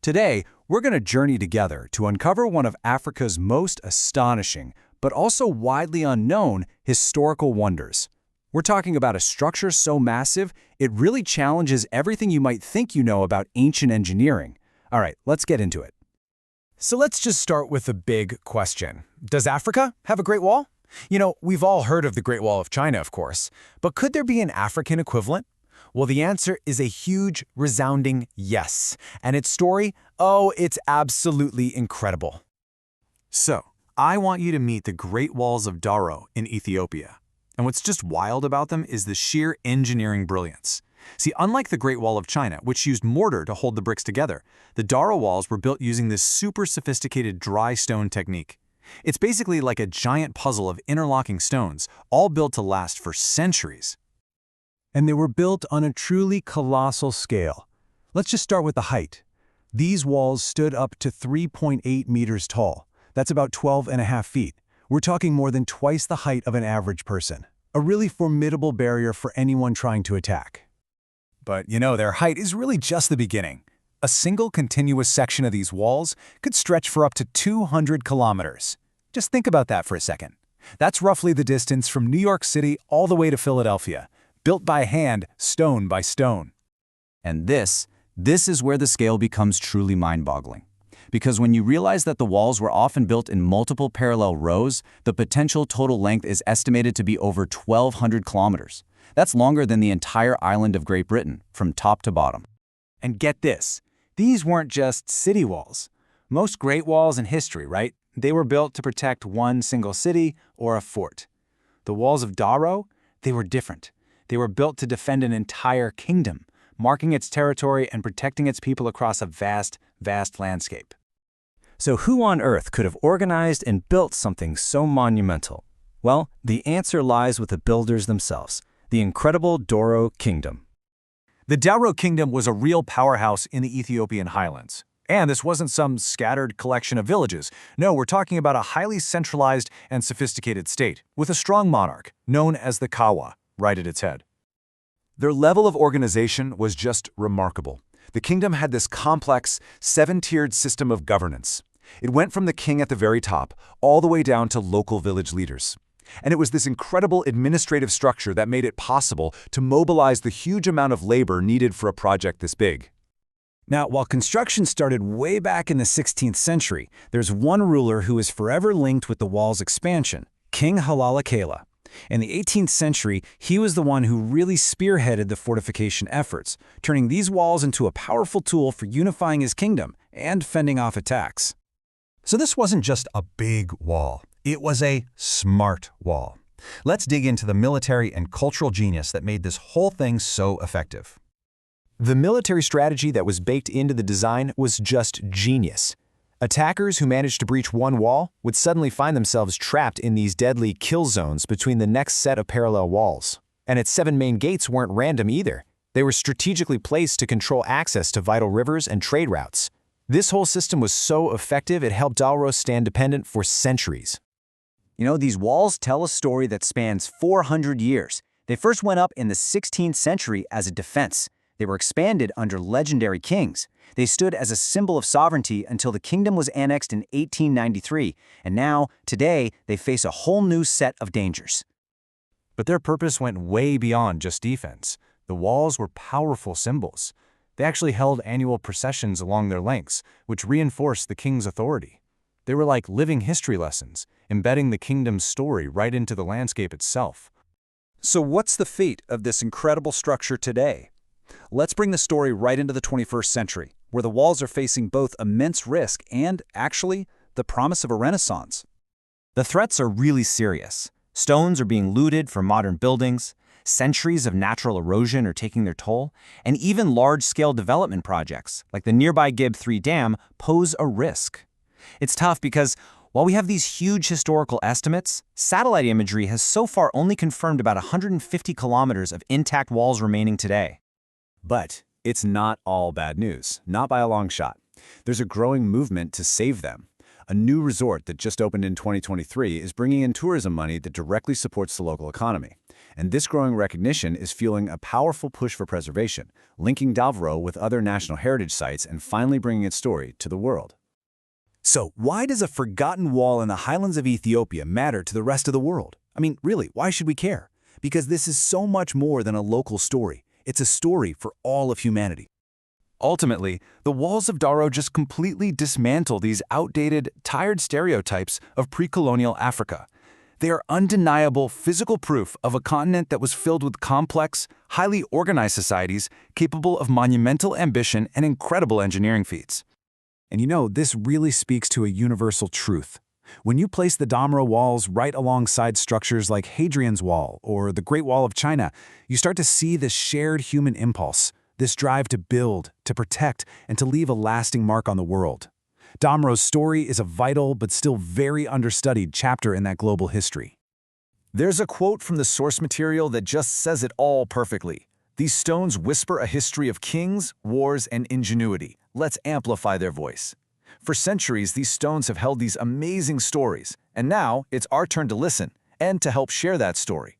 Today, we're going to journey together to uncover one of Africa's most astonishing, but also widely unknown, historical wonders. We're talking about a structure so massive, it really challenges everything you might think you know about ancient engineering. All right, let's get into it. So let's just start with the big question. Does Africa have a Great Wall? You know, we've all heard of the Great Wall of China, of course, but could there be an African equivalent? Well, the answer is a huge, resounding yes. And its story? Oh, it's absolutely incredible. So, I want you to meet the Great Walls of Dawro in Ethiopia. And what's just wild about them is the sheer engineering brilliance. See, unlike the Great Wall of China, which used mortar to hold the bricks together, the Dawro walls were built using this super sophisticated dry stone technique. It's basically like a giant puzzle of interlocking stones, all built to last for centuries. And they were built on a truly colossal scale. Let's just start with the height. These walls stood up to 3.8 meters tall. That's about 12.5 feet. We're talking more than twice the height of an average person. A really formidable barrier for anyone trying to attack. But you know, their height is really just the beginning. A single continuous section of these walls could stretch for up to 200 kilometers. Just think about that for a second. That's roughly the distance from New York City all the way to Philadelphia, built by hand, stone by stone. And this is where the scale becomes truly mind-boggling. Because when you realize that the walls were often built in multiple parallel rows, the potential total length is estimated to be over 1,200 kilometers. That's longer than the entire island of Great Britain, from top to bottom. And get this, these weren't just city walls. Most great walls in history, right? They were built to protect one single city or a fort. The walls of Dawro, they were different. They were built to defend an entire kingdom, marking its territory and protecting its people across a vast, vast landscape. So who on earth could have organized and built something so monumental? Well, the answer lies with the builders themselves, the incredible Dawro Kingdom. The Dawro Kingdom was a real powerhouse in the Ethiopian highlands. And this wasn't some scattered collection of villages. No, we're talking about a highly centralized and sophisticated state, with a strong monarch, known as the Kawa, right at its head. Their level of organization was just remarkable. The kingdom had this complex, seven-tiered system of governance. It went from the king at the very top, all the way down to local village leaders. And it was this incredible administrative structure that made it possible to mobilize the huge amount of labor needed for a project this big. Now, while construction started way back in the 16th century, there's one ruler who is forever linked with the wall's expansion, King Haile. In the 18th century, he was the one who really spearheaded the fortification efforts, turning these walls into a powerful tool for unifying his kingdom and fending off attacks. So this wasn't just a big wall. It was a smart wall. Let's dig into the military and cultural genius that made this whole thing so effective. The military strategy that was baked into the design was just genius. Attackers who managed to breach one wall would suddenly find themselves trapped in these deadly kill zones between the next set of parallel walls. And its 7 main gates weren't random either. They were strategically placed to control access to vital rivers and trade routes. This whole system was so effective it helped Dawro stand independent for centuries. You know, these walls tell a story that spans 400 years. They first went up in the 16th century as a defense. They were expanded under legendary kings. They stood as a symbol of sovereignty until the kingdom was annexed in 1893, and now, today, they face a whole new set of dangers. But their purpose went way beyond just defense. The walls were powerful symbols. They actually held annual processions along their lengths, which reinforced the king's authority. They were like living history lessons, embedding the kingdom's story right into the landscape itself. So what's the fate of this incredible structure today? Let's bring the story right into the 21st century, where the walls are facing both immense risk and, actually, the promise of a renaissance. The threats are really serious. Stones are being looted for modern buildings, centuries of natural erosion are taking their toll, and even large-scale development projects, like the nearby Gib 3 Dam, pose a risk. It's tough because, while we have these huge historical estimates, satellite imagery has so far only confirmed about 150 kilometers of intact walls remaining today. But it's not all bad news, not by a long shot. There's a growing movement to save them. A new resort that just opened in 2023 is bringing in tourism money that directly supports the local economy. And this growing recognition is fueling a powerful push for preservation, linking Dawro with other national heritage sites and finally bringing its story to the world. So, why does a forgotten wall in the highlands of Ethiopia matter to the rest of the world? I mean, really, why should we care? Because this is so much more than a local story. It's a story for all of humanity. Ultimately, the walls of Dawro just completely dismantle these outdated, tired stereotypes of pre-colonial Africa. They are undeniable physical proof of a continent that was filled with complex, highly organized societies capable of monumental ambition and incredible engineering feats. And you know, this really speaks to a universal truth. When you place the Dawro walls right alongside structures like Hadrian's Wall or the Great Wall of China, you start to see this shared human impulse, this drive to build, to protect, and to leave a lasting mark on the world. Dawro's story is a vital but still very understudied chapter in that global history. There's a quote from the source material that just says it all perfectly. These stones whisper a history of kings, wars, and ingenuity. Let's amplify their voice. For centuries, these stones have held these amazing stories, and now it's our turn to listen and to help share that story.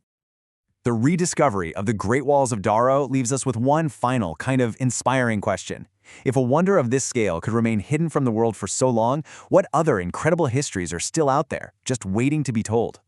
The rediscovery of the Great Walls of Dawro leaves us with one final, kind of inspiring question. If a wonder of this scale could remain hidden from the world for so long, what other incredible histories are still out there, just waiting to be told?